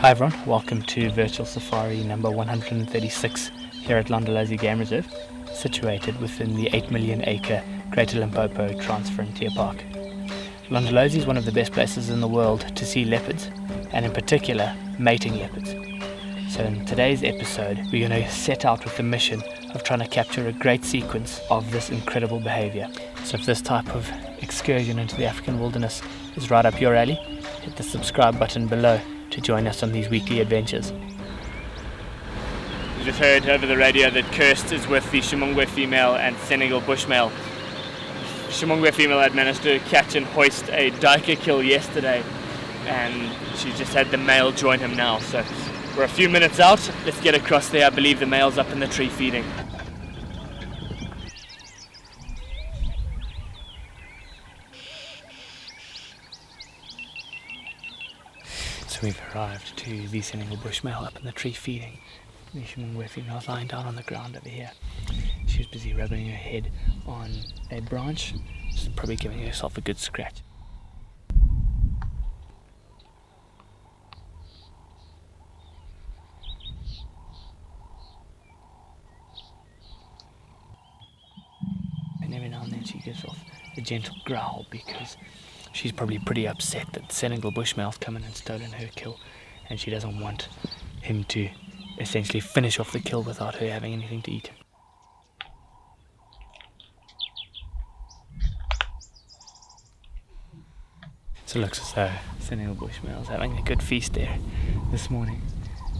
Hi everyone, welcome to Virtual Safari number 136 here at Londolozi Game Reserve, situated within the 8 million acre Greater Limpopo Transfrontier Park. Londolozi is one of the best places in the world to see leopards, and in particular, mating leopards. So in today's episode, we're going to set out with the mission of trying to capture a great sequence of this incredible behavior. So if this type of excursion into the African wilderness is right up your alley, hit the subscribe button below to join us on these weekly adventures. We just heard over the radio that Kirst is with the Ximungwe Female and Senegal Bush Male. Ximungwe Female had managed to catch and hoist a duiker kill yesterday, and she just had the male join him now. So we're a few minutes out. Let's get across there. I believe the male's up in the tree feeding. So we've arrived to the Senegal Bush Male up in the tree feeding. The Ximungwe Female's lying down on the ground over here. She was busy rubbing her head on a branch. She's probably giving herself a good scratch. And every now and then she gives off a gentle growl because she's probably pretty upset that Senegal Bush Male's come in and stolen her kill, and she doesn't want him to essentially finish off the kill without her having anything to eat. So it looks as though Senegal Bush Male's having a good feast there this morning,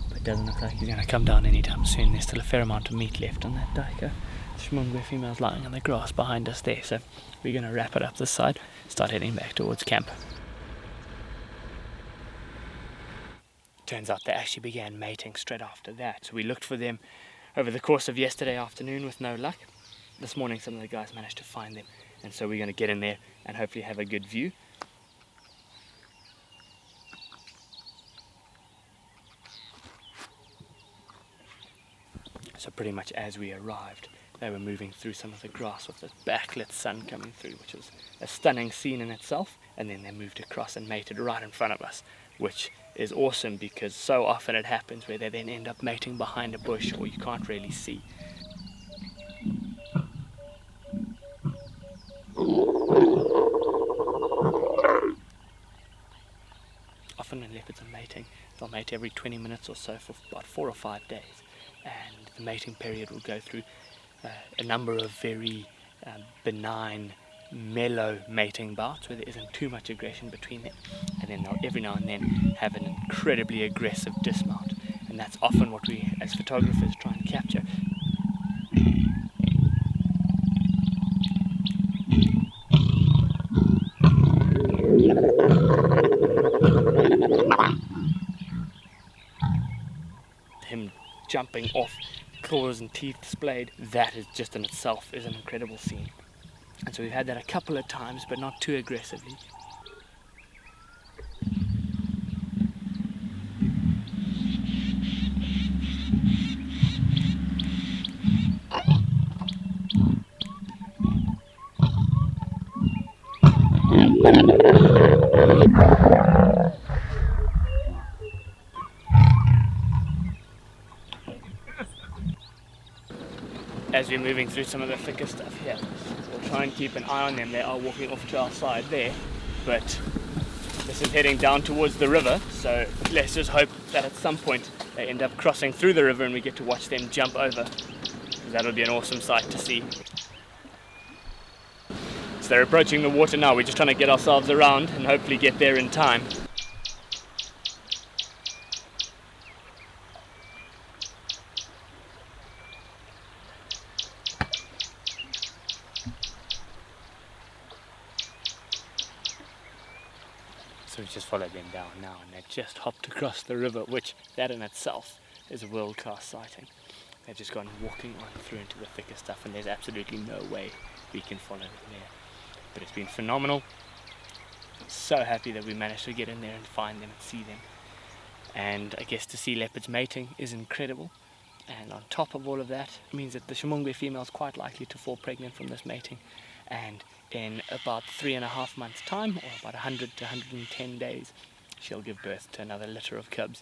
but it doesn't look like he's going to come down anytime soon. There's still a fair amount of meat left on that duiker. Ximungwe Female's lying on the grass behind us there, so we're going to wrap it up this side, start heading back towards camp. Turns out they actually began mating straight after that, so we looked for them over the course of yesterday afternoon with no luck. This morning some of the guys managed to find them, and so we're going to get in there and hopefully have a good view. So pretty much as we arrived, they were moving through some of the grass with the backlit sun coming through, which was a stunning scene in itself. And then they moved across and mated right in front of us, which is awesome because so often it happens where they then end up mating behind a bush or you can't really see. Often when leopards are mating, they'll mate every 20 minutes or so for about 4 or 5 days. And the mating period will go through a number of very benign, mellow mating bouts where there isn't too much aggression between them, and then they'll every now and then have an incredibly aggressive dismount, and that's often what we as photographers try and capture. Him jumping off, claws and teeth displayed, that is just in itself is an incredible scene. And so we've had that a couple of times, but not too aggressively. As we're moving through some of the thicker stuff here, we'll try and keep an eye on them. They are walking off to our side there, but this is heading down towards the river, so let's just hope that at some point they end up crossing through the river and we get to watch them jump over, because that'll be an awesome sight to see. So they're approaching the water now. We're just trying to get ourselves around and hopefully get there in time. So we just followed them down now, and they've just hopped across the river, which that in itself is a world-class sighting. They've just gone walking on through into the thicker stuff, and there's absolutely no way we can follow them there. But it's been phenomenal. I'm so happy that we managed to get in there and find them and see them. And I guess to see leopards mating is incredible. And on top of all of that, it means that the Ximungwe female is quite likely to fall pregnant from this mating. And in about 3.5 months' time, or about 100 to 110 days, she'll give birth to another litter of cubs.